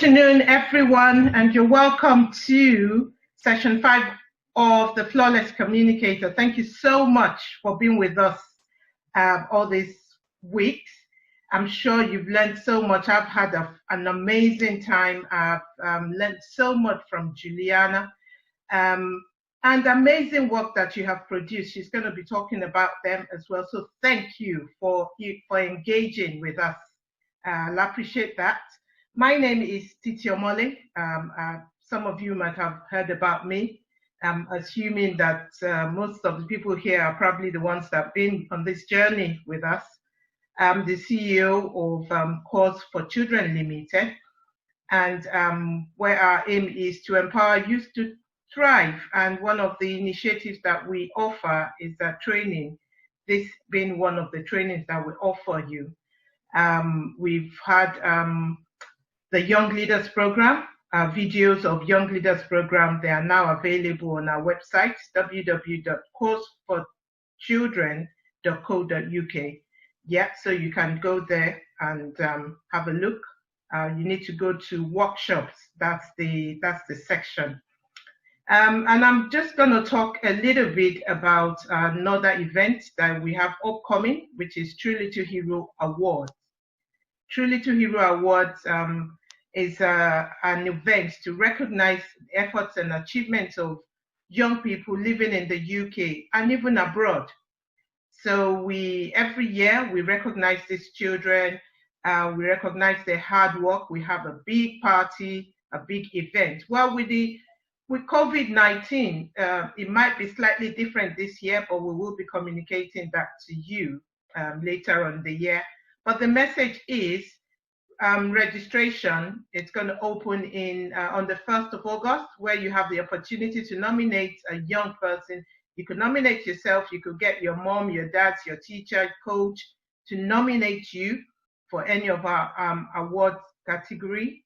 afternoon, everyone, and you're welcome to session 5 of the Flawless Communicator. Thank you so much for being with us all these weeks. I'm sure you've learned so much. I've had an amazing time. I've learned so much from Juliana and amazing work that you have produced. She's going to be talking about them as well. So thank you for engaging with us. I'll appreciate that. My name is Titi Omole. Some of you might have heard about me. I'm assuming that most of the people here are probably the ones that have been on this journey with us. I'm the CEO of Cause for Children Limited, and where our aim is to empower youth to thrive. And one of the initiatives that we offer is training, this being one of the trainings that we offer you. We've had the Young Leaders Program, videos of Young Leaders Program. They are now available on our website, www.causeforchildren.co.uk. Yeah, so you can go there and have a look. You need to go to workshops. That's the section. And I'm just going to talk a little bit about another event that we have upcoming, which is True Little Hero Awards. True Little Hero Awards is an event to recognize the efforts and achievements of young people living in the UK and even abroad. So every year we recognize these children, we recognize their hard work, we have a big party, a big event. Well, with COVID-19, it might be slightly different this year, but we will be communicating that to you later on in the year. But the message is registration. It's going to open on the 1st of August, where you have the opportunity to nominate a young person. You could nominate yourself. You could get your mom, your dad, your teacher, coach to nominate you for any of our awards category.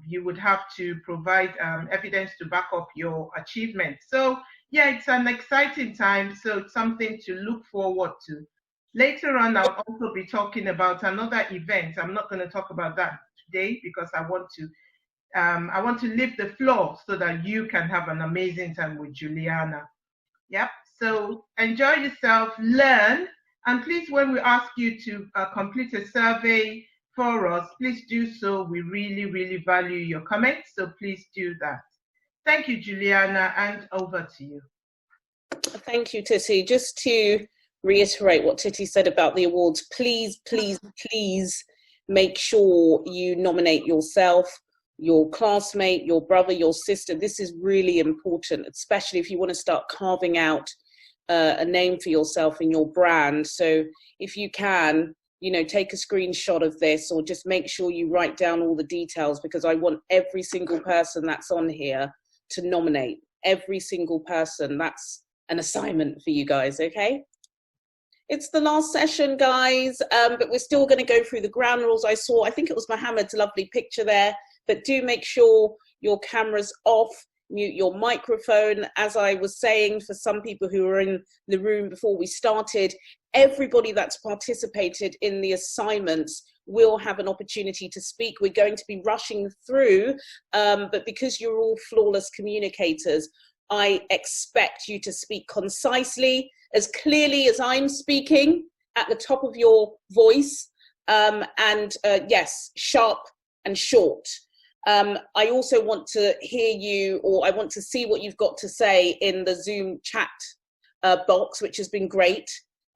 You would have to provide evidence to back up your achievement. So yeah, it's an exciting time. So it's something to look forward to. Later on, I'll also be talking about another event. I'm not going to talk about that today because I want to leave the floor so that you can have an amazing time with Juliana. Yep. So enjoy yourself, learn, and please, when we ask you to complete a survey for us, please do so. We really, really value your comments, so please do that. Thank you, Juliana, and over to you. Thank you, Titi. Just to reiterate what Titi said about the awards, please make sure you nominate yourself, your classmate, your brother, your sister. This is really important, especially if you want to start carving out a name for yourself and your brand. So if you can, take a screenshot of this, or just make sure you write down all the details, because I want every single person that's on here to nominate. Every single person. That's an assignment for you guys, okay? It's the last session, guys, but we're still going to go through the ground rules. I think it was Mohammed's lovely picture there, but do make sure your camera's off, mute your microphone. As I was saying, for some people who were in the room before we started, everybody that's participated in the assignments will have an opportunity to speak. We're going to be rushing through, but because you're all flawless communicators, I expect you to speak concisely, as clearly as I'm speaking, at the top of your voice, yes, sharp and short. I also want to hear you, or I want to see what you've got to say in the Zoom chat box, which has been great.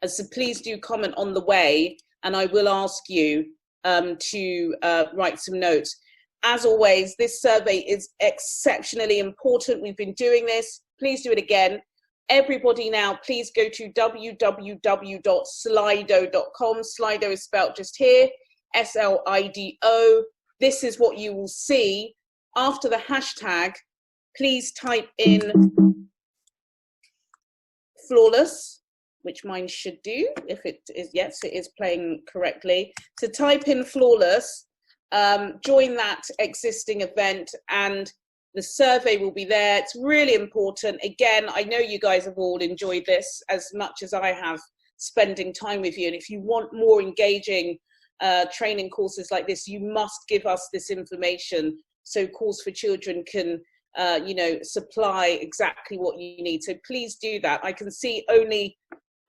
So please do comment on the way, and I will ask you to write some notes. As always, this survey is exceptionally important. We've been doing this. Please do it again. Everybody now, please go to www.slido.com. Slido is spelled just here, SLIDO. This is what you will see. After the hashtag, please type in flawless, which mine should do, if it is. Yes, it is playing correctly. So type in flawless, join that existing event, and the survey will be there. It's really important. Again, I know you guys have all enjoyed this as much as I have spending time with you. And if you want more engaging training courses like this, you must give us this information so Calls for Children can supply exactly what you need. So please do that. I can see only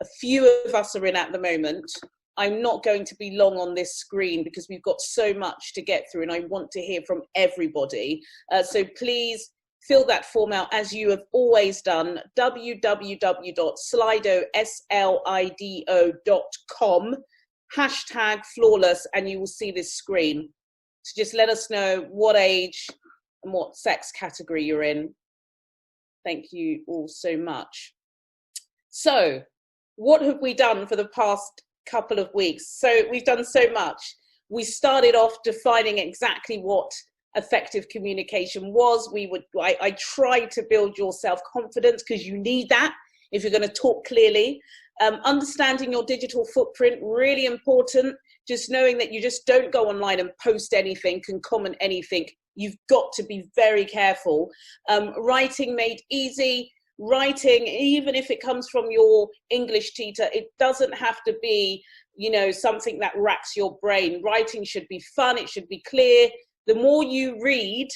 a few of us are in at the moment. I'm not going to be long on this screen because we've got so much to get through and I want to hear from everybody. So please fill that form out as you have always done, www.slido.com, #flawless, and you will see this screen. So just let us know what age and what sex category you're in. Thank you all so much. So what have we done for the past couple of weeks? So we've done so much. We started off defining exactly what effective communication was. I tried to build your self-confidence because you need that if you're going to talk clearly. Understanding your digital footprint, really important. Just knowing that you just don't go online and post anything and comment anything. You've got to be very careful. Writing made easy. Writing, even if it comes from your English teacher, it doesn't have to be, something that racks your brain. Writing should be fun. It should be clear. The more you read,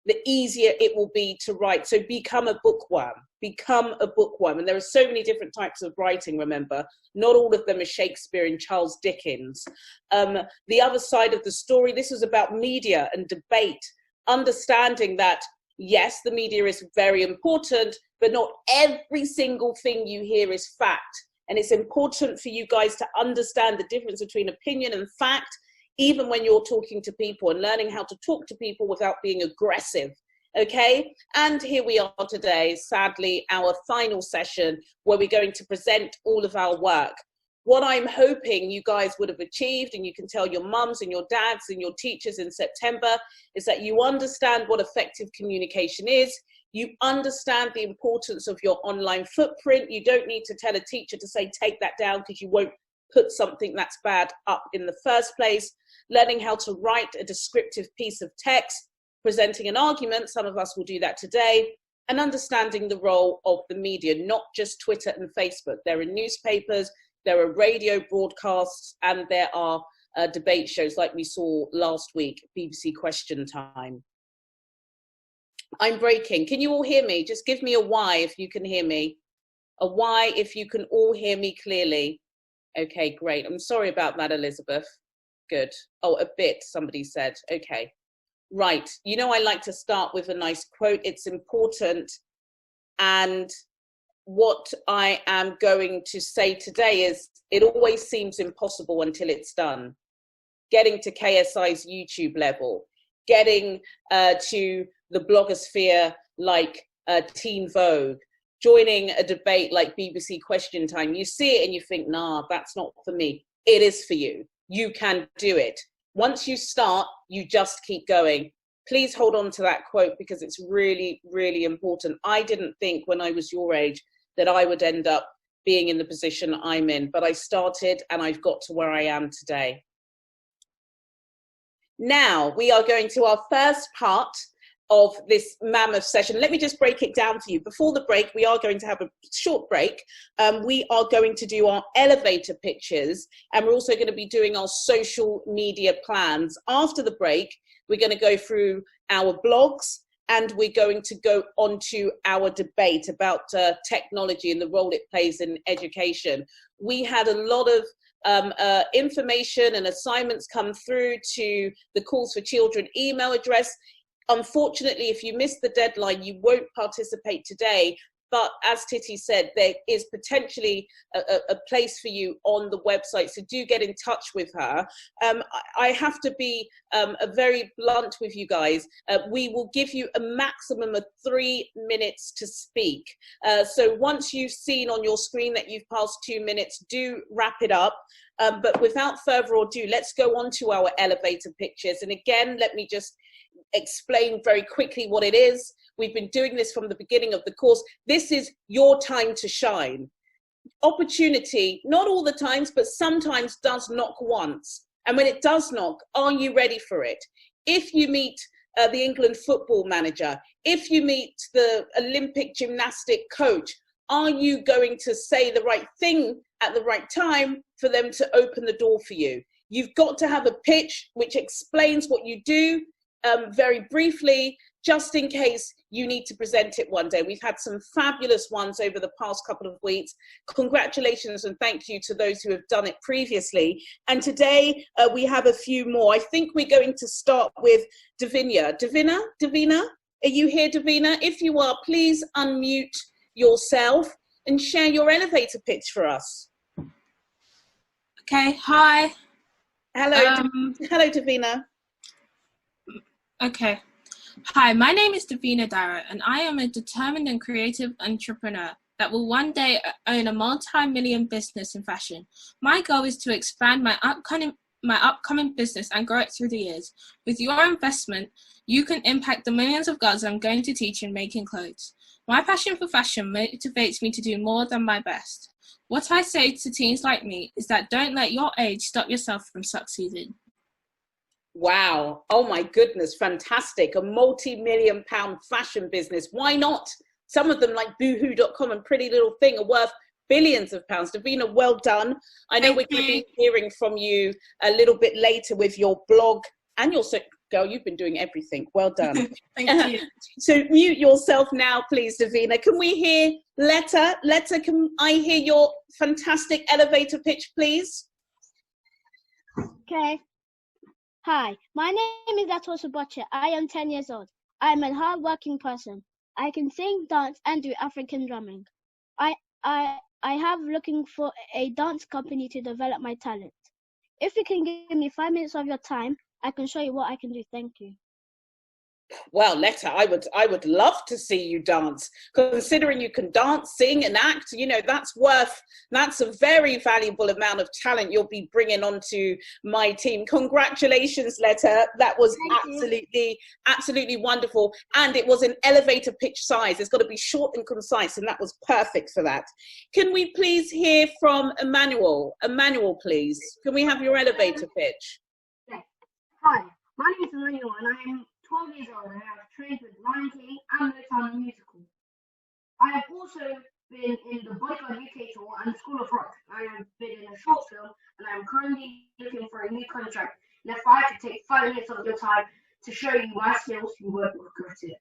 the easier it will be to write. So become a bookworm. Become a bookworm. And there are so many different types of writing, remember. Not all of them are Shakespeare and Charles Dickens. The other side of the story, this was about media and debate. Understanding that, yes, the media is very important, but not every single thing you hear is fact. And it's important for you guys to understand the difference between opinion and fact, even when you're talking to people, and learning how to talk to people without being aggressive. Okay, and here we are today, sadly, our final session where we're going to present all of our work. What I'm hoping you guys would have achieved, and you can tell your mums and your dads and your teachers in September, is that you understand what effective communication is. You understand the importance of your online footprint. You don't need to tell a teacher to say, take that down, because you won't put something that's bad up in the first place. Learning how to write a descriptive piece of text, presenting an argument, some of us will do that today, and understanding the role of the media, not just Twitter and Facebook. There are newspapers, there are radio broadcasts, and there are debate shows like we saw last week, BBC Question Time. I'm breaking. Can you all hear me? Just give me a Y if you can hear me. A Y if you can all hear me clearly. Okay, great. I'm sorry about that, Elizabeth. Good. Oh, a bit, somebody said. Okay. Right. I like to start with a nice quote. It's important. And what I am going to say today is, it always seems impossible until it's done. Getting to KSI's YouTube level, getting to the blogosphere like Teen Vogue, joining a debate like BBC Question Time. You see it and you think, nah, that's not for me. It is for you. You can do it. Once you start, you just keep going. Please hold on to that quote because it's really, really important. I didn't think when I was your age that I would end up being in the position I'm in, but I started and I've got to where I am today. Now we are going to our first part of this mammoth session. Let me just break it down for you. Before the break, we are going to have a short break. We are going to do our elevator pitches, and we're also going to be doing our social media plans. After the break, we're going to go through our blogs, and we're going to go on to our debate about technology and the role it plays in education. We had a lot of information and assignments come through to the Calls for Children email address. Unfortunately, if you missed the deadline, you won't participate today. But as Titi said, there is potentially a place for you on the website. So do get in touch with her. I have to be very blunt with you guys. We will give you a maximum of 3 minutes to speak. So once you've seen on your screen that you've passed 2 minutes, do wrap it up. But without further ado, let's go on to our elevator pitches. And again, let me just explain very quickly what it is. We've been doing this from the beginning of the course. This is your time to shine. Opportunity, not all the times, but sometimes does knock once. And when it does knock, are you ready for it? If you meet the England football manager, if you meet the Olympic gymnastic coach, are you going to say the right thing at the right time for them to open the door for you? You've got to have a pitch which explains what you do, very briefly, just in case you need to present it one day. We've had some fabulous ones over the past couple of weeks. Congratulations and thank you to those who have done it previously. And today we have a few more. I think we're going to start with Davina. Davina, are you here, Davina? If you are, please unmute yourself and share your elevator pitch for us. Okay, hi. Hello, hello, Davina. Okay. Hi, my name is Davina Dara, and I am a determined and creative entrepreneur that will one day own a multi-million business in fashion. My goal is to expand my upcoming business and grow it through the years. With your investment, you can impact the millions of girls I'm going to teach in making clothes. My passion for fashion motivates me to do more than my best. What I say to teens like me is that don't let your age stop yourself from succeeding. Wow. Oh my goodness. Fantastic. A multi-million-pound fashion business. Why not? Some of them like boohoo.com and Pretty Little Thing are worth billions of pounds. Davina, well done. I know we're going to be hearing from you a little bit later with your blog and your girl, you've been doing everything. Well done. Thank you. So mute yourself now, please, Davina. Can we hear Letta? Letta, can I hear your fantastic elevator pitch, please? Okay. Hi, my name is Atos Oboche. I am 10 years old. I am a hard-working person. I can sing, dance, and do African drumming. I have looking for a dance company to develop my talent. If you can give me 5 minutes of your time, I can show you what I can do. Thank you. Well, Letta, I would love to see you dance. Considering you can dance, sing, and act, you know, that's a very valuable amount of talent you'll be bringing onto my team. Congratulations, Letta. That was absolutely wonderful. And it was an elevator pitch size. It's got to be short and concise, and that was perfect for that. Can we please hear from Emmanuel? Emmanuel, please. Can we have your elevator pitch? Okay. Hi, my name is Emmanuel, and I am 12 years old, and I have trained with Lion King and Motown Musical. I have also been in the Bodyguard UK tour and the School of Rock. I have been in a short film, and I am currently looking for a new contract. And if I had to take 5 minutes of your time to show you my skills, you won't regret it.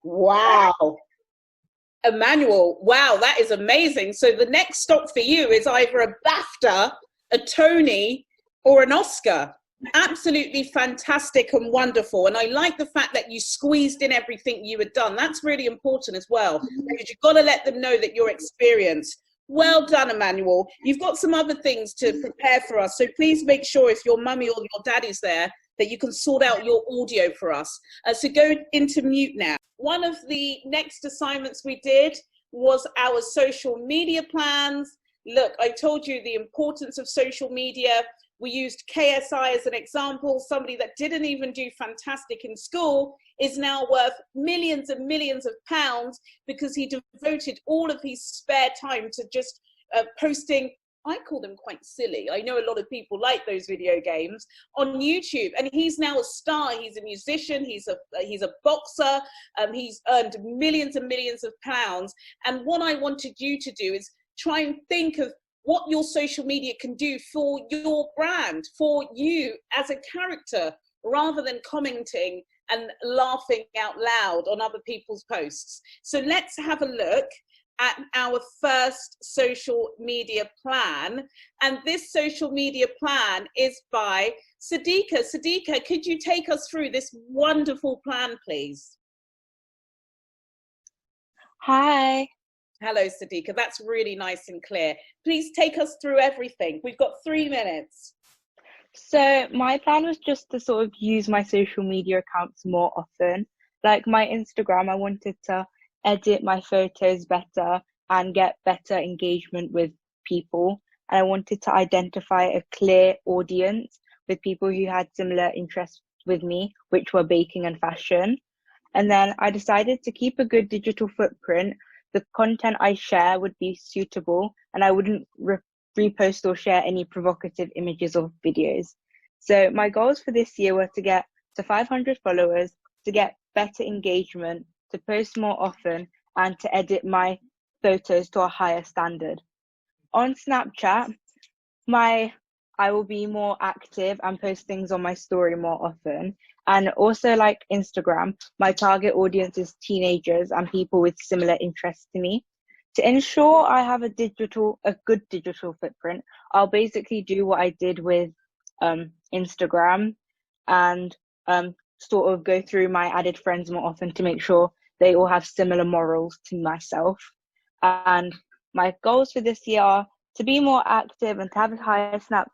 Wow. Emmanuel, wow, that is amazing. So the next stop for you is either a BAFTA, a Tony, or an Oscar. Absolutely fantastic and wonderful. And I like the fact that you squeezed in everything you had done. That's really important as well, because you've got to let them know that you're experienced. Well done, Emmanuel. You've got some other things to prepare for us. So please make sure if your mummy or your daddy's there, that you can sort out your audio for us. So go into mute now. One of the next assignments we did was our social media plans. Look, I told you the importance of social media. We used KSI as an example. Somebody that didn't even do fantastic in school is now worth millions and millions of pounds because he devoted all of his spare time to just posting, I call them quite silly. I know a lot of people like those video games on YouTube, and he's now a star. He's a musician. He's a boxer. He's earned millions and millions of pounds. And what I wanted you to do is try and think of what your social media can do for your brand, for you as a character, rather than commenting and laughing out loud on other people's posts. So let's have a look at our first social media plan. And this social media plan is by Sadiqa. Sadiqa, could you take us through this wonderful plan, please? Hi. Hello, Sadiqa. That's really nice and clear. Please take us through everything. We've got 3 minutes. So my plan was just to sort of use my social media accounts more often. Like my Instagram, I wanted to edit my photos better and get better engagement with people. And I wanted to identify a clear audience with people who had similar interests with me, which were baking and fashion. And then I decided to keep a good digital footprint. The content I share would be suitable, and I wouldn't repost or share any provocative images or videos. So my goals for this year were to get to 500 followers, to get better engagement, to post more often, and to edit my photos to a higher standard. On Snapchat, my I will be more active and post things on my story more often. And also, like Instagram, my target audience is teenagers and people with similar interests to me. To ensure I have a good digital footprint, I'll basically do what I did with Instagram, and sort of go through my added friends more often to make sure they all have similar morals to myself. And my goals for this year are to be more active and to have a higher snap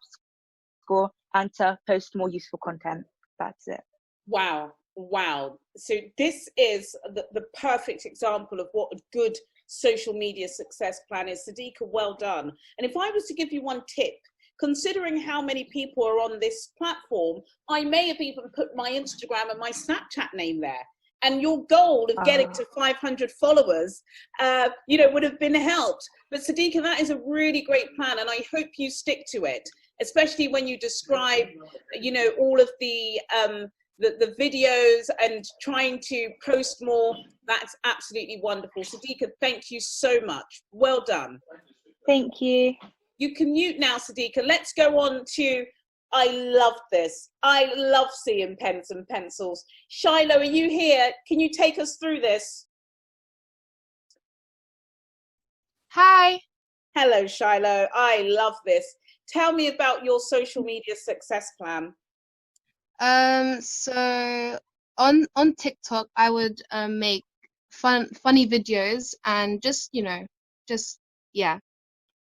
score and to post more useful content. That's it. Wow. Wow. So this is the perfect example of what a good social media success plan is. Sadiqa, well done. And if I was to give you one tip, considering how many people are on this platform, I may have even put my Instagram and my Snapchat name there. And your goal of getting to 500 followers, would have been helped. But Sadiqa, that is a really great plan, and I hope you stick to it, especially when you describe, all of the videos and trying to post more. That's absolutely wonderful. Sadiqa, thank you so much. Well done. Thank you. You can mute now, Sadiqa. Let's go on to, I love this. I love seeing pens and pencils. Shiloh, are you here? Can you take us through this? Hi. Hello, Shiloh. I love this. Tell me about your social media success plan. So on TikTok, I would make funny videos and just yeah.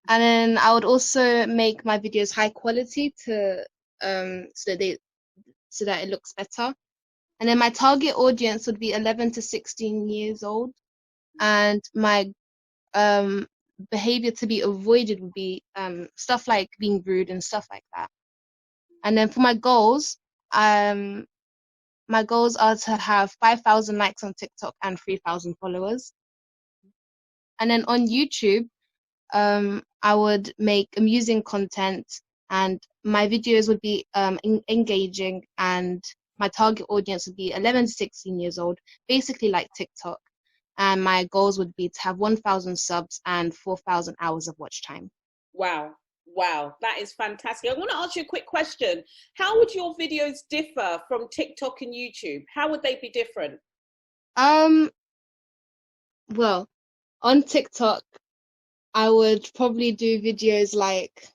And then I would also make my videos high quality to so that it looks better. And then my target audience would be 11 to 16 years old, and my behavior to be avoided would be stuff like being rude and stuff like that. And then for my goals are to have 5,000 likes on TikTok and 3,000 followers. And then on YouTube, I would make amusing content, and my videos would be engaging, and my target audience would be 11 to 16 years old, basically like TikTok. And my goals would be to have 1,000 subs and 4,000 hours of watch time. Wow. Wow, that is fantastic. I want to ask you a quick question. How would your videos differ from TikTok and YouTube? How would they be different? Well, on TikTok, I would probably do videos like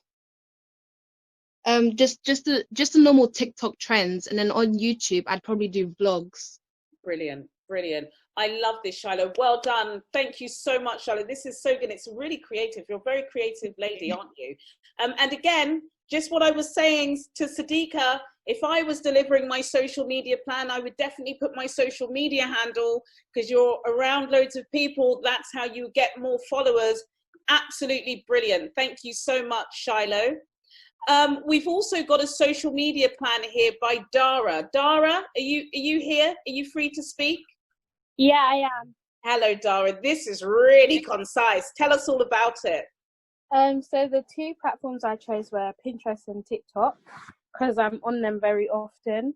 just the normal TikTok trends, and then on YouTube I'd probably do vlogs. Brilliant, brilliant. I love this, Shiloh. Well done. Thank you so much, Shiloh. This is so good. It's really creative. You're a very creative lady, aren't you? And again, just what I was saying to Sadiqa, if I was delivering my social media plan, I would definitely put my social media handle, because you're around loads of people. That's how you get more followers. Absolutely brilliant. Thank you so much, Shiloh. We've also got a social media plan here by Dara. Dara, are you here? Are you free to speak? Yeah, I am. Hello, Dara. This is really concise. Tell us all about it. So the two platforms I chose were Pinterest and TikTok, because I'm on them very often.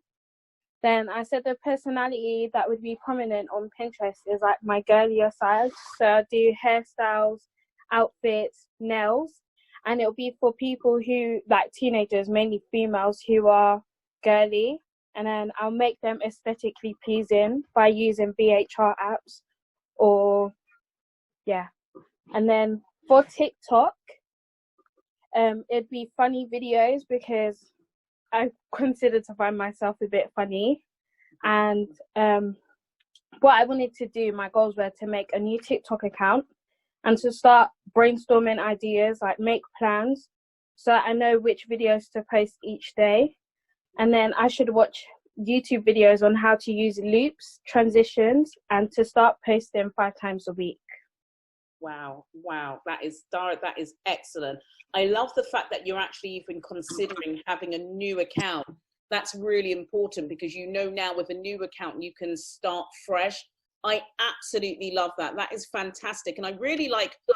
Then I said the personality that would be prominent on Pinterest is like my girlier side. So I do hairstyles, outfits, nails, and it'll be for people who, like teenagers, mainly females, who are girly. And then I'll make them aesthetically pleasing by using VHR apps And then for TikTok, it'd be funny videos, because I consider to find myself a bit funny. And what I wanted to do, my goals were to make a new TikTok account and to start brainstorming ideas, like make plans, so that I know which videos to post each day. And then I should watch YouTube videos on how to use loops, transitions, and to start posting 5 times a week. Wow, that is excellent. I love the fact that you're actually even considering having a new account. That's really important, because now with a new account you can start fresh. I absolutely love that. That is fantastic. And I really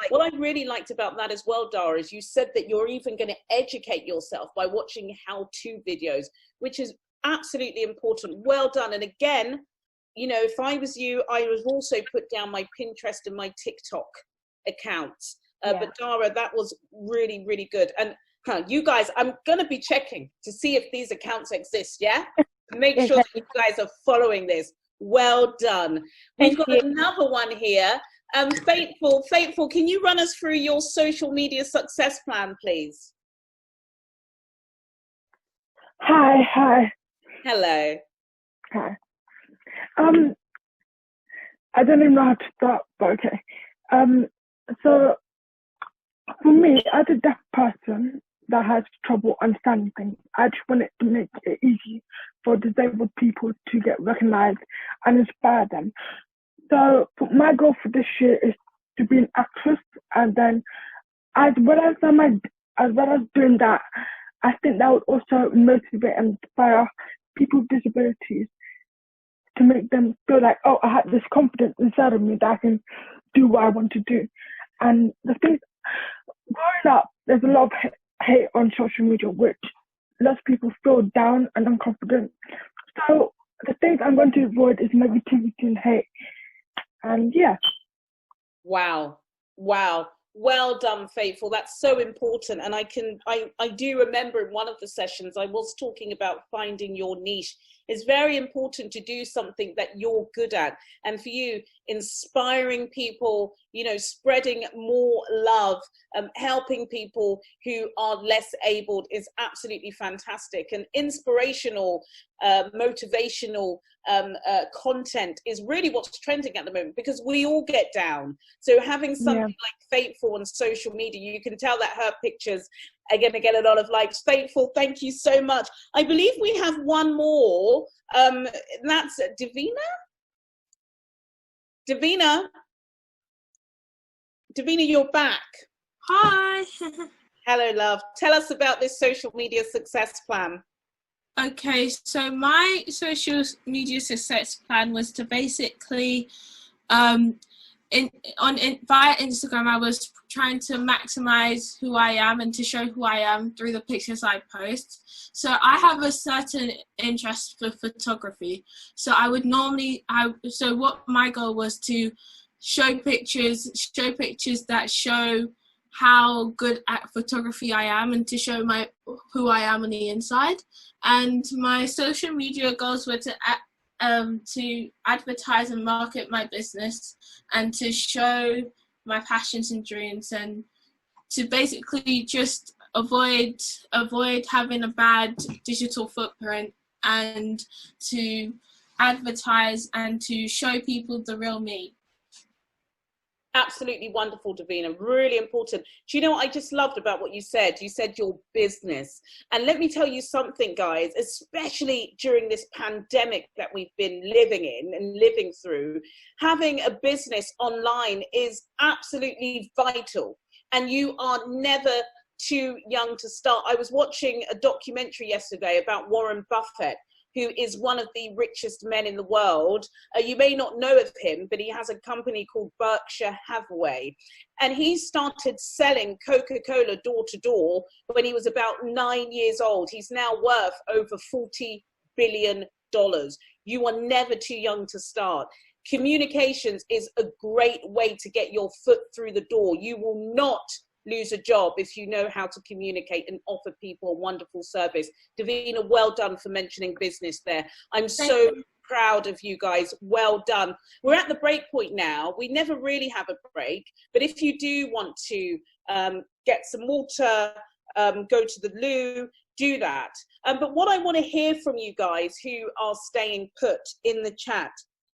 what I really liked about that as well, Dara, is you said that you're even going to educate yourself by watching how-to videos, which is absolutely important. Well done. And again, if I was you, I would also put down my Pinterest and my TikTok accounts. But Dara, that was really, really good. And You guys, I'm going to be checking to see if these accounts exist, yeah? Make sure that you guys are following this. Well done. We've got another one here. Faithful, can you run us through your social media success plan, please? Hi. Hello. Hi. I don't even know how to start, but okay. So for me, as a deaf person that has trouble understanding things, I just wanted to make it easy for disabled people to get recognized and inspire them. So my goal for this year is to be an actress, and then as well as doing that, I think that would also motivate and inspire people with disabilities to make them feel like, oh, I have this confidence inside of me that I can do what I want to do. And the thing, growing up, there's a lot of hate on social media, which lets people feel down and unconfident. So the things I'm going to avoid is negativity and hate. And yeah. Wow. Well done, Faithful. That's so important. And I do remember in one of the sessions, I was talking about finding your niche. It's very important to do something that you're good at. And for you, inspiring people, spreading more love, helping people who are less abled is absolutely fantastic. And inspirational, motivational content is really what's trending at the moment, because we all get down. So having something like Faithful on social media, you can tell that her pictures are going to get a lot of likes. Faithful, thank you so much. I believe we have one more. That's Davina. Davina, you're back. Hi. Hello, love. Tell us about this social media success plan. Okay, so my social media success plan was to basically, via Instagram, I was trying to maximize who I am and to show who I am through the pictures I post. So I have a certain interest for photography. So so what my goal was to show pictures that show how good at photography I am, and to show who I am on the inside. And my social media goals were to advertise and market my business, and to show my passions and dreams, and to basically just avoid having a bad digital footprint, and to advertise and to show people the real me. Absolutely wonderful, Davina. Really important. Do you know what I just loved about what you said? You said your business. And let me tell you something, guys, especially during this pandemic that we've been living in and living through, having a business online is absolutely vital. And you are never too young to start. I was watching a documentary yesterday about Warren Buffett, who is one of the richest men in the world. You may not know of him, but he has a company called Berkshire Hathaway. And he started selling Coca-Cola door to door when he was about 9 years old. He's now worth over $40 billion. You are never too young to start. Communications is a great way to get your foot through the door. You will not lose a job if you know how to communicate and offer people a wonderful service. Davina, well done for mentioning business there. I'm so proud of you guys. Well done. We're at the break point now. We never really have a break, but if you do want to get some water, go to the loo, do that. But what I want to hear from you guys who are staying put in the chat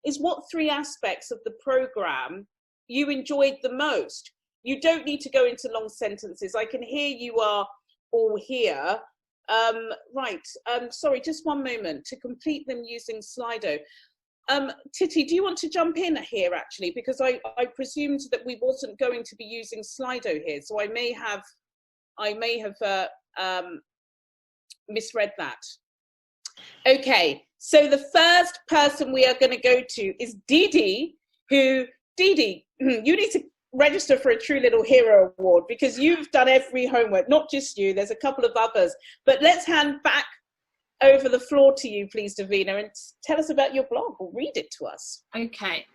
is what 3 aspects of the program you enjoyed the most. You don't need to go into long sentences. I can hear you are all here. Sorry, just one moment to complete them using Slido. Titty, do you want to jump in here actually? Because I presumed that we wasn't going to be using Slido here, so I may have misread that. Okay, so the first person we are going to go to is Didi, Didi, you need to register for a True Little Hero Award because you've done every homework, not just you, there's a couple of others. But let's hand back over the floor to you, please, Davina, and tell us about your blog or read it to us. Okay.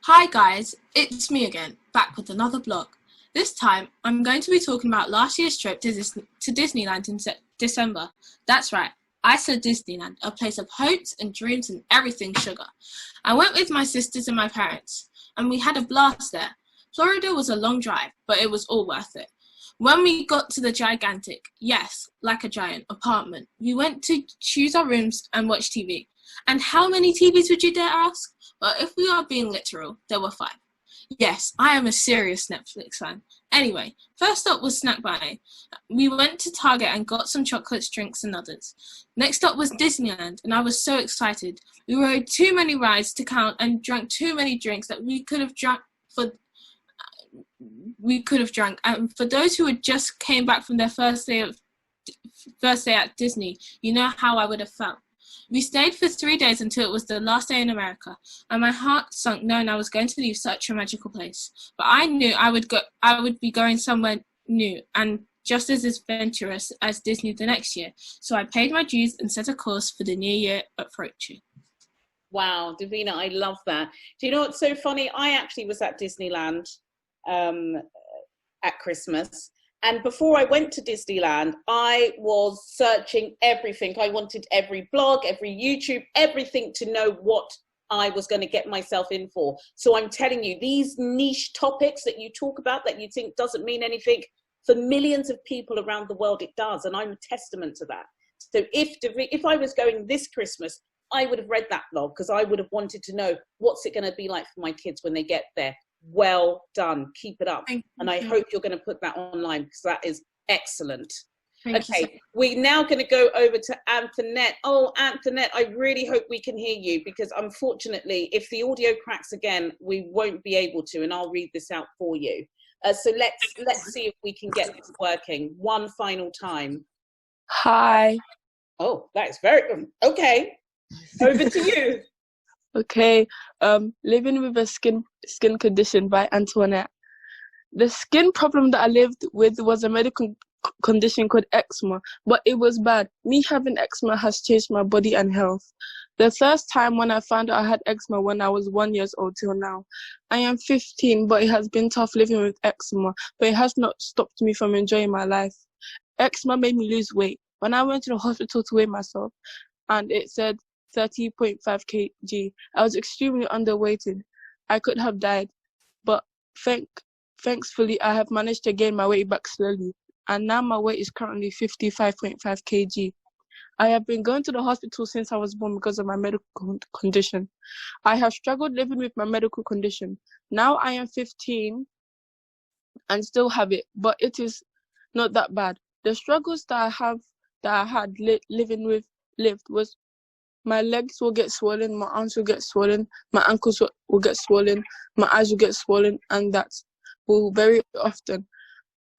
Hi guys, it's me again, back with another blog. This time, I'm going to be talking about last year's trip to Disneyland in December. That's right, I said Disneyland, a place of hopes and dreams and everything sugar. I went with my sisters and my parents, and we had a blast there. Florida was a long drive, but it was all worth it. When we got to the gigantic, yes, like a giant, apartment, we went to choose our rooms and watch TV. And how many TVs would you dare ask? Well, if we are being literal, there were 5. Yes, I am a serious Netflix fan. Anyway, first up was snack buying. We went to Target and got some chocolates, drinks, and others. Next up was Disneyland, and I was so excited. We rode too many rides to count and drank too many drinks that we could have drunk. And for those who had just came back from their first day at Disney, you know how I would have felt. We stayed for 3 days until it was the last day in America, and my heart sunk knowing I was going to leave such a magical place. But I knew I would be going somewhere new and just as adventurous as Disney the next year. So I paid my dues and set a course for the new year approaching. Wow, Davina, I love that. Do you know what's so funny? I actually was at Disneyland at Christmas. And before I went to Disneyland, I was searching everything. I wanted every blog, every YouTube, everything to know what I was going to get myself in for. So I'm telling you, these niche topics that you talk about that you think doesn't mean anything, for millions of people around the world, it does. And I'm a testament to that. So if I was going this Christmas, I would have read that blog because I would have wanted to know what's it going to be like for my kids when they get there. Well done. Keep it up. And I hope you're going to put that online because that is excellent. Okay, we're now going to go over to Antoinette. Oh, Antoinette, I really hope we can hear you because unfortunately, if the audio cracks again, we won't be able to, and I'll read this out for you. So let's see if we can get this working one final time. Hi. Oh, that's very okay. Over to you. Okay, living with a skin condition by Antoinette. The skin problem that I lived with was a medical condition called eczema, but it was bad. Me having eczema has changed my body and health. The first time when I found out I had eczema when I was 1 year old till now. I am 15, but it has been tough living with eczema, but it has not stopped me from enjoying my life. Eczema made me lose weight. When I went to the hospital to weigh myself, and it said 30.5 kg. I was extremely underweighted. I could have died, but thankfully I have managed to gain my weight back slowly, and now my weight is currently 55.5 kg. I have been going to the hospital since I was born because of my medical condition. I have struggled living with my medical condition. Now I am 15 and still have it, but it is not that bad. The struggles that I had lived was my legs will get swollen, my arms will get swollen, my ankles will get swollen, my eyes will get swollen, and that will very often.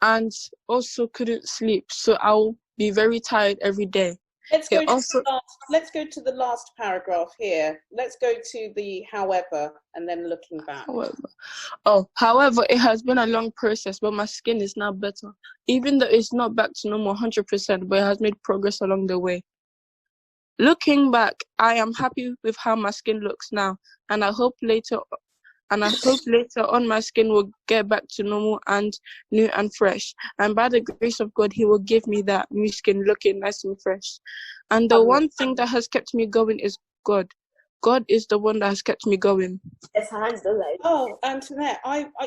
And also couldn't sleep, so I'll be very tired every day. Let's go to the last paragraph here. Let's go to the however, and then looking back. However, it has been a long process, but my skin is now better. Even though it's not back to normal 100%, but it has made progress along the way. Looking back, I am happy with how my skin looks now, and I hope later on my skin will get back to normal and new and fresh. And by the grace of God, He will give me that new skin looking nice and fresh. And the one thing that has kept me going is God. God is the one that has kept me going. Oh, Antoinette,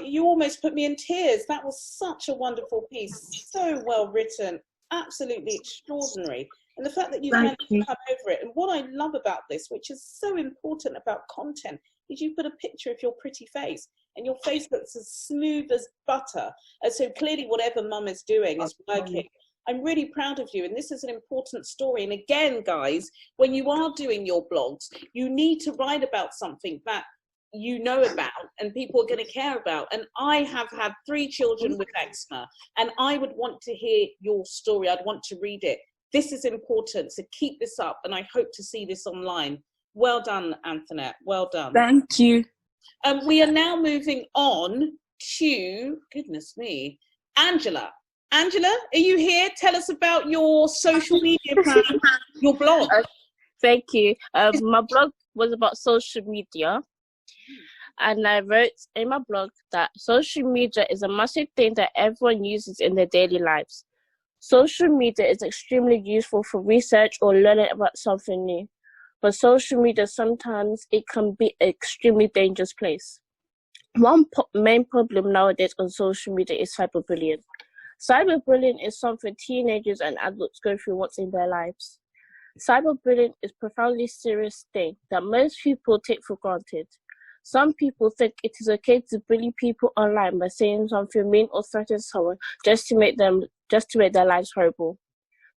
you almost put me in tears. That was such a wonderful piece. So well written. Absolutely extraordinary. And the fact that you've managed to come over it. And what I love about this, which is so important about content, is you put a picture of your pretty face. And your face looks as smooth as butter. And so clearly whatever mum is doing is working. I'm really proud of you. And this is an important story. And again, guys, when you are doing your blogs, you need to write about something that you know about and people are going to care about. And I have had 3 children with eczema. And I would want to hear your story. I'd want to read it. This is important, so keep this up, and I hope to see this online. Well done, Antoinette, well done. Thank you. We are now moving on to, goodness me, Angela. Angela, are you here? Tell us about your social media plan, your blog. Thank you. My blog was about social media. And I wrote in my blog that social media is a massive thing that everyone uses in their daily lives. Social media is extremely useful for research or learning about something new. But social media, sometimes it can be an extremely dangerous place. One main problem nowadays on social media is cyberbullying. Cyberbullying is something teenagers and adults go through once in their lives. Cyberbullying is a profoundly serious thing that most people take for granted. Some people think it is okay to bully people online by saying something mean or threaten someone just to make their lives horrible.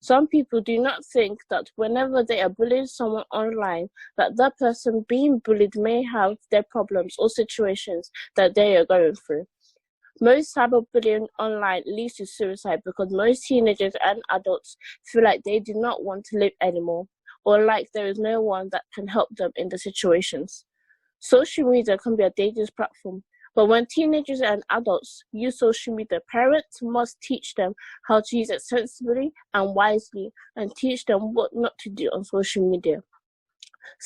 Some people do not think that whenever they are bullying someone online, that person being bullied may have their problems or situations that they are going through. Most cyberbullying online leads to suicide because most teenagers and adults feel like they do not want to live anymore, or like there is no one that can help them in the situations. Social media can be a dangerous platform, but when teenagers and adults use social media, parents must teach them how to use it sensibly and wisely, and teach them what not to do on social media.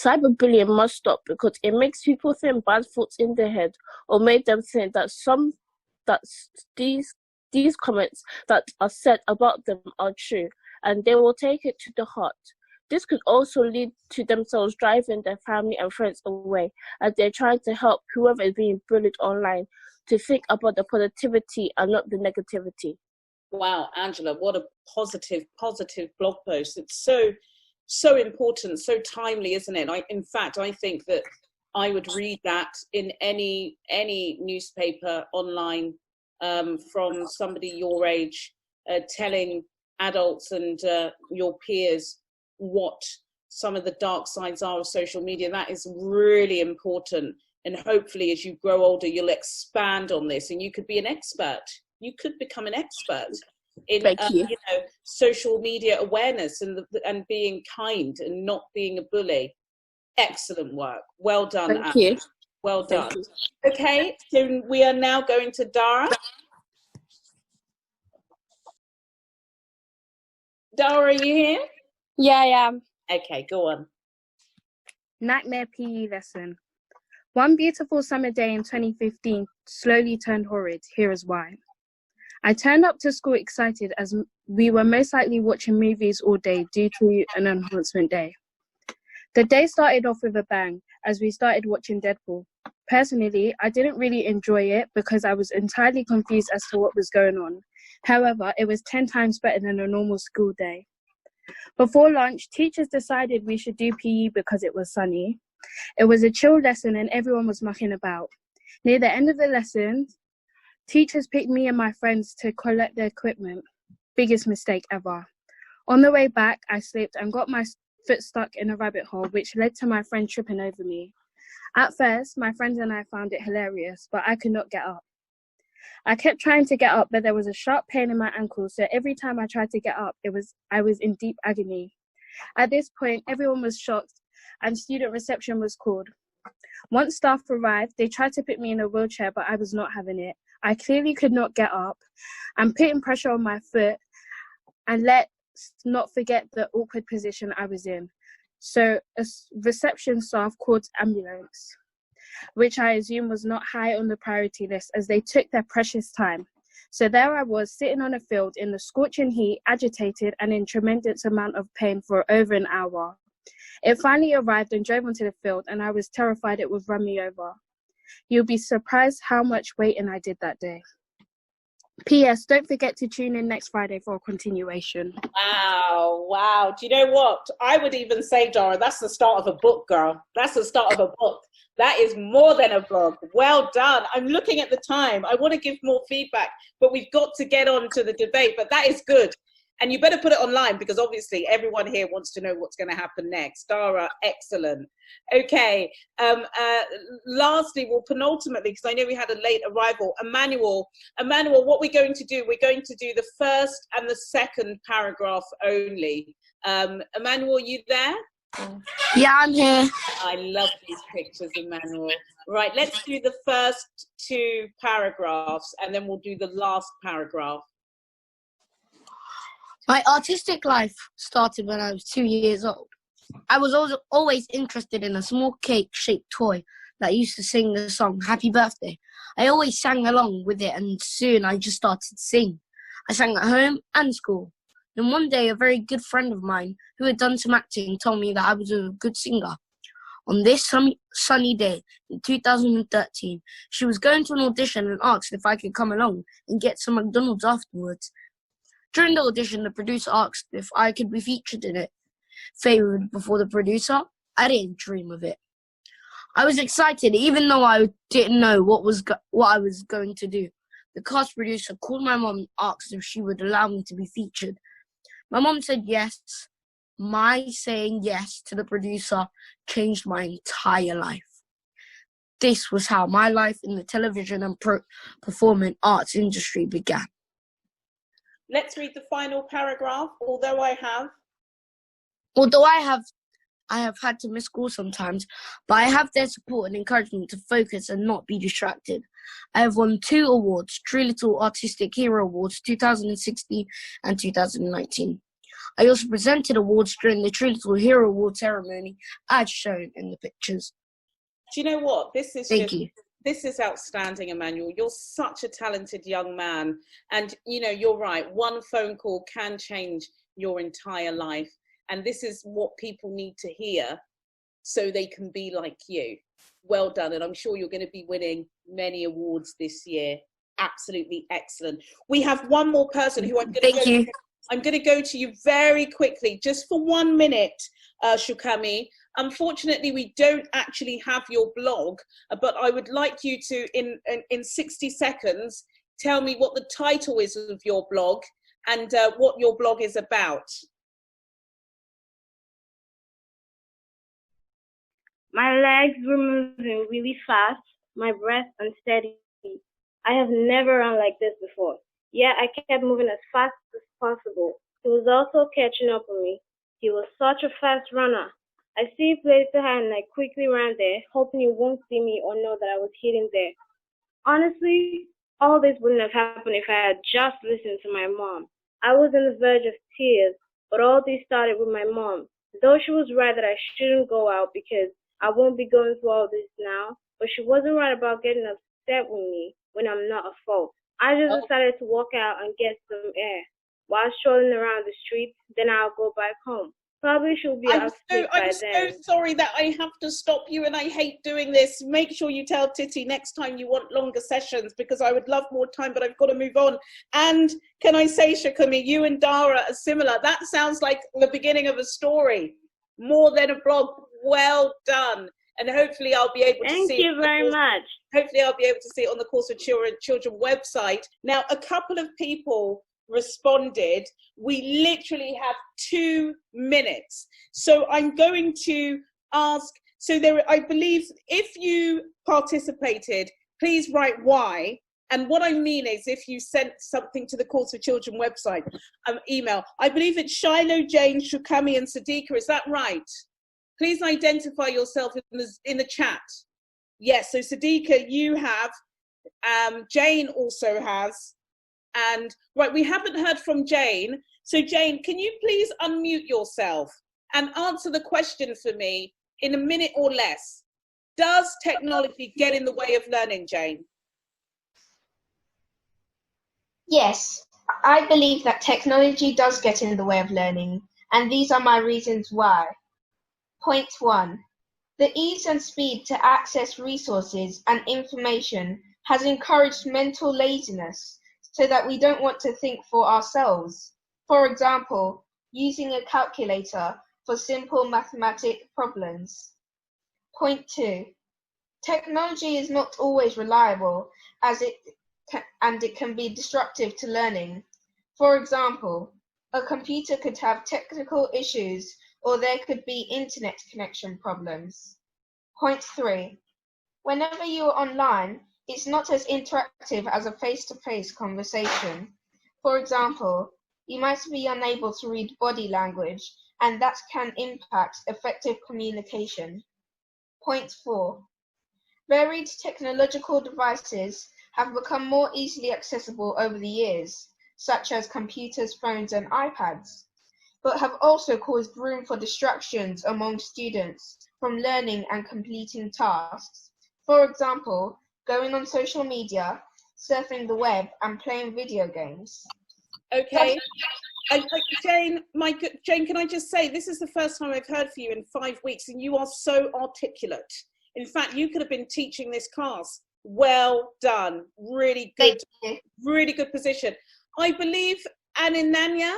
Cyberbullying must stop because it makes people think bad thoughts in their head, or make them think that these comments that are said about them are true, and they will take it to the heart. This could also lead to themselves driving their family and friends away as they're trying to help whoever is being bullied online to think about the positivity and not the negativity. Wow, Angela, what a positive blog post. It's so important, so timely, isn't it? In fact, I think that I would read that in any newspaper online from somebody your age, telling adults and your peers what some of the dark sides are of social media. That is really important. And hopefully as you grow older, you'll expand on this and you could be an expert. You could become an expert in social media awareness and being kind and not being a bully. Excellent work. Well done. Thank you. Well done. Okay, so we are now going to Dara. Dara, are you here? Yeah, I am. Okay, go on. Nightmare PE lesson. One beautiful summer day in 2015 slowly turned horrid. Here is why. I turned up to school excited as we were most likely watching movies all day due to an enhancement day. The day started off with a bang as we started watching Deadpool. Personally, I didn't really enjoy it because I was entirely confused as to what was going on. However, it was 10 times better than a normal school day. Before lunch, teachers decided we should do PE because it was sunny. It was a chill lesson and everyone was mucking about. Near the end of the lesson, teachers picked me and my friends to collect their equipment. Biggest mistake ever. On the way back, I slipped and got my foot stuck in a rabbit hole, which led to my friend tripping over me. At first, my friends and I found it hilarious, but I could not get up. I kept trying to get up, but there was a sharp pain in my ankle, so every time I tried to get up, I was in deep agony. At this point, everyone was shocked, and student reception was called. Once staff arrived, they tried to put me in a wheelchair, but I was not having it. I clearly could not get up, and putting pressure on my foot, and let's not forget the awkward position I was in. So a reception staff called ambulance, which I assume was not high on the priority list as they took their precious time. So there I was sitting on a field in the scorching heat, agitated and in tremendous amount of pain for over an hour. It finally arrived and drove onto the field, and I was terrified it would run me over. You'll be surprised how much waiting I did that day. P.S. Don't forget to tune in next Friday for a continuation. Wow. Do you know what? I would even say, Dara, that's the start of a book, girl. That's the start of a book. That is more than a book. Well done. I'm looking at the time. I want to give more feedback, but we've got to get on to the debate. But that is good. And you better put it online because obviously everyone here wants to know what's going to happen next. Dara, excellent. Okay. Lastly, well, penultimately, because I know we had a late arrival, Emmanuel, what we're going to do, we're going to do the first and the second paragraph only. Emmanuel, are you there? Yeah, I'm here. I love these pictures, Emmanuel. Right, let's do the first two paragraphs and then we'll do the last paragraph. My artistic life started when I was 2 years old. I was always interested in a small cake-shaped toy that used to sing the song Happy Birthday. I always sang along with it, and soon I just started to sing. I sang at home and school. Then one day, a very good friend of mine who had done some acting told me that I was a good singer. On this sunny day in 2013, she was going to an audition and asked if I could come along and get some McDonald's afterwards. During the audition, the producer asked if I could be featured in it. Favoured before the producer, I didn't dream of it. I was excited, even though I didn't know what I was going to do. The cast producer called my mom and asked if she would allow me to be featured. My mom said yes. My saying yes to the producer changed my entire life. This was how my life in the television and performing arts industry began. Let's read the final paragraph. Although I have had to miss school sometimes, but I have their support and encouragement to focus and not be distracted. I have won 2 awards, True Little Artistic Hero Awards 2016 and 2019. I also presented awards during the True Little Hero Award ceremony, as shown in the pictures. Do you know what? This is outstanding, Emmanuel. You're such a talented young man. And, you're right. One phone call can change your entire life. And this is what people need to hear so they can be like you. Well done. And I'm sure you're going to be winning many awards this year. Absolutely excellent. We have one more person who I'm going to go to you very quickly, just for 1 minute, Shukami. Unfortunately, we don't actually have your blog, but I would like you to, in 60 seconds, tell me what the title is of your blog and what your blog is about. My legs were moving really fast, my breath unsteady. I have never run like this before. Yet I kept moving as fast as possible. He was also catching up with me. He was such a fast runner. I see a place to hide and I quickly ran there, hoping he won't see me or know that I was hidden there. Honestly, all this wouldn't have happened if I had just listened to my mom. I was on the verge of tears, but all this started with my mom. Though she was right that I shouldn't go out because I won't be going through all this now, but she wasn't right about getting upset with me when I'm not at fault. I just decided to walk out and get some air. While strolling around the streets, then I'll go back home. Probably she'll be asleep by then. I'm so sorry that I have to stop you, and I hate doing this. Make sure you tell Titi next time you want longer sessions, because I would love more time, but I've got to move on. And can I say, Shukami, you and Dara are similar. That sounds like the beginning of a story, more than a blog. Well done. And hopefully I'll be able to see it. Thank you very much. Hopefully I'll be able to see it on the Course of Children website. Now, a couple of people responded. We literally have 2 minutes. So I'm going to ask, I believe if you participated, please write why. And what I mean is if you sent something to the Course of Children website, email. I believe it's Shiloh, Jane, Shukami and Sadiqa. Is that right? Please identify yourself in the chat. Yes, so Sadiqa, you have. Jane also has. And right, we haven't heard from Jane. So Jane, can you please unmute yourself and answer the question for me in a minute or less? Does technology get in the way of learning, Jane? Yes, I believe that technology does get in the way of learning, and these are my reasons why. Point 1. The ease and speed to access resources and information has encouraged mental laziness, so that we don't want to think for ourselves. For example, using a calculator for simple mathematic problems. Point 2. Technology is not always reliable and it can be disruptive to learning. For example, a computer could have technical issues or there could be internet connection problems. Point 3. Whenever you are online, it's not as interactive as a face-to-face conversation. For example, you might be unable to read body language, and that can impact effective communication. Point 4. Varied technological devices have become more easily accessible over the years, such as computers, phones, and iPads, but have also caused room for distractions among students from learning and completing tasks. For example, going on social media, surfing the web, and playing video games. Okay. Jane, Jane, can I just say, this is the first time I've heard from you in 5 weeks, and you are so articulate. In fact, you could have been teaching this class. Well done. Really good. Really good position. I believe Ananya,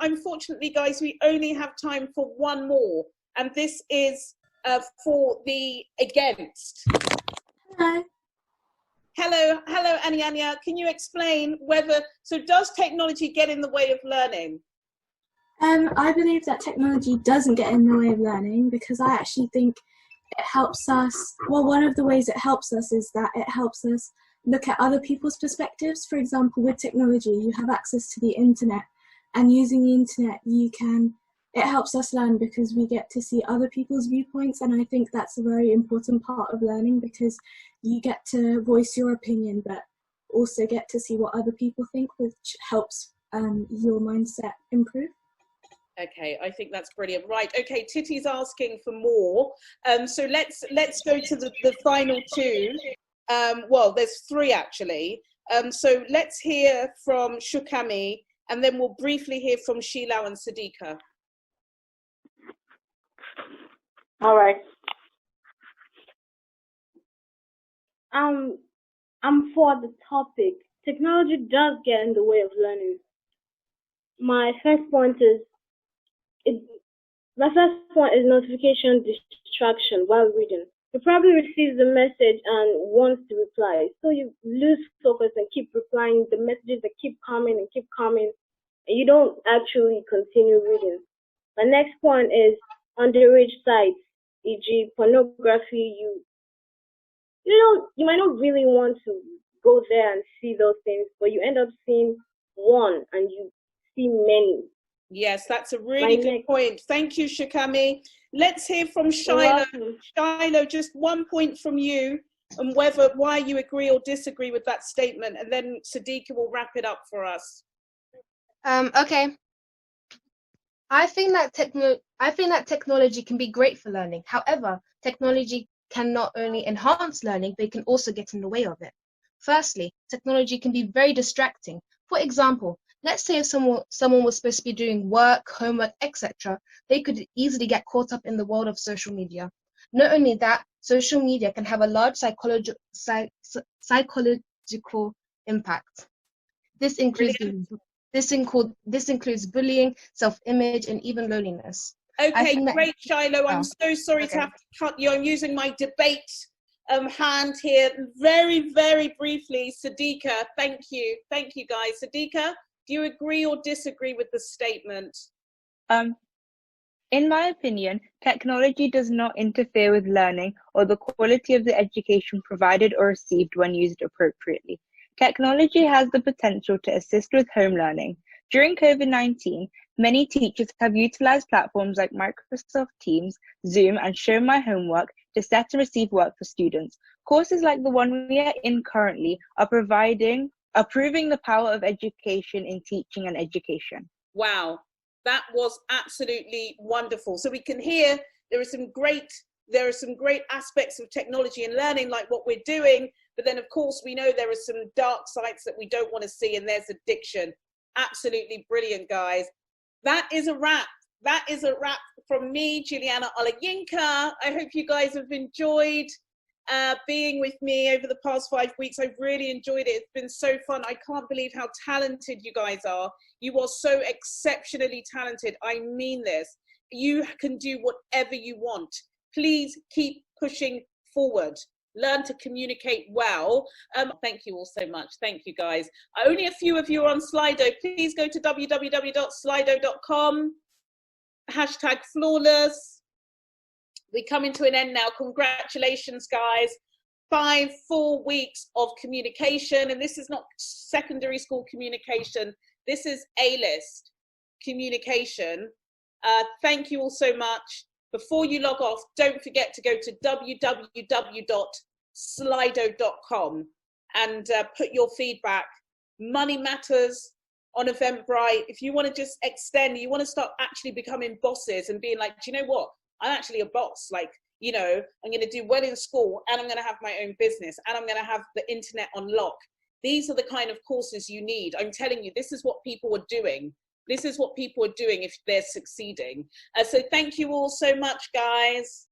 unfortunately, guys, we only have time for one more, and this is for the against. Hello. Hello, Ananya. Can you explain so does technology get in the way of learning? I believe that technology doesn't get in the way of learning, because I actually think it helps us. Well, one of the ways it helps us is that it helps us look at other people's perspectives. For example, with technology, you have access to the internet, and using the internet, it helps us learn because we get to see other people's viewpoints, and I think that's a very important part of learning, because you get to voice your opinion, but also get to see what other people think, which helps your mindset improve. Okay, I think that's brilliant. Right, okay, Titty's asking for more. So let's go to the final two. Well, there's three actually. So let's hear from Shukami, and then we'll briefly hear from Sheila and Sadiqa. All right. I'm for the topic. Technology does get in the way of learning. My first point is notification distraction while reading. You probably receive the message and wants to reply, so you lose focus and keep replying the messages that keep coming, and you don't actually continue reading. My next point is underage sites, e.g., pornography. You might not really want to go there and see those things, but you end up seeing one and you see many. Yes, that's a really good point. Thank you, Shukami. Let's hear from Shiloh. Shiloh, just 1 point from you, and why you agree or disagree with that statement, and then Sadiqa will wrap it up for us. Okay. I think that technology can be great for learning. However, technology can not only enhance learning, but it can also get in the way of it. Firstly, technology can be very distracting. For example, let's say if someone was supposed to be doing work, homework, etc., they could easily get caught up in the world of social media. Not only that, social media can have a large psychological impact. This includes bullying, self-image, and even loneliness. Okay, great, Shiloh. I'm so sorry to have to cut you. I'm using my debate hand here. Very, very briefly, Sadiqa. Thank you, guys. Sadiqa, do you agree or disagree with the statement? In my opinion, technology does not interfere with learning or the quality of the education provided or received when used appropriately. Technology has the potential to assist with home learning. During COVID-19, many teachers have utilized platforms like Microsoft Teams, Zoom, and Show My Homework to set and receive work for students. Courses like the one we are in currently are proving the power of education in teaching and education. Wow, that was absolutely wonderful. So we can hear there are some great aspects of technology and learning, like what we're doing, but then of course we know there are some dark sides that we don't want to see, and there's addiction. Absolutely brilliant, guys. That is a wrap. That is a wrap from me, Juliana Olayinka. I hope you guys have enjoyed being with me over the past 5 weeks. I've really enjoyed it. It's been so fun. I can't believe how talented you guys are. You are so exceptionally talented. I mean this. You can do whatever you want. Please keep pushing forward. Learn to communicate well. Thank you all so much. Thank you, guys. Only a few of you are on Slido. Please go to www.slido.com. #flawless. We're coming to an end now. Congratulations, guys. 4 weeks of communication. And this is not secondary school communication. This is A-list communication. Thank you all so much. Before you log off, don't forget to go to www.slido.com and put your feedback. Money matters on Eventbrite. If you want to just extend, you want to start actually becoming bosses and being like, do you know what? I'm actually a boss. Like, you know, I'm going to do well in school, and I'm going to have my own business, and I'm going to have the internet on lock. These are the kind of courses you need. I'm telling you, this is what people are doing. This is what people are doing if they're succeeding. So thank you all so much, guys.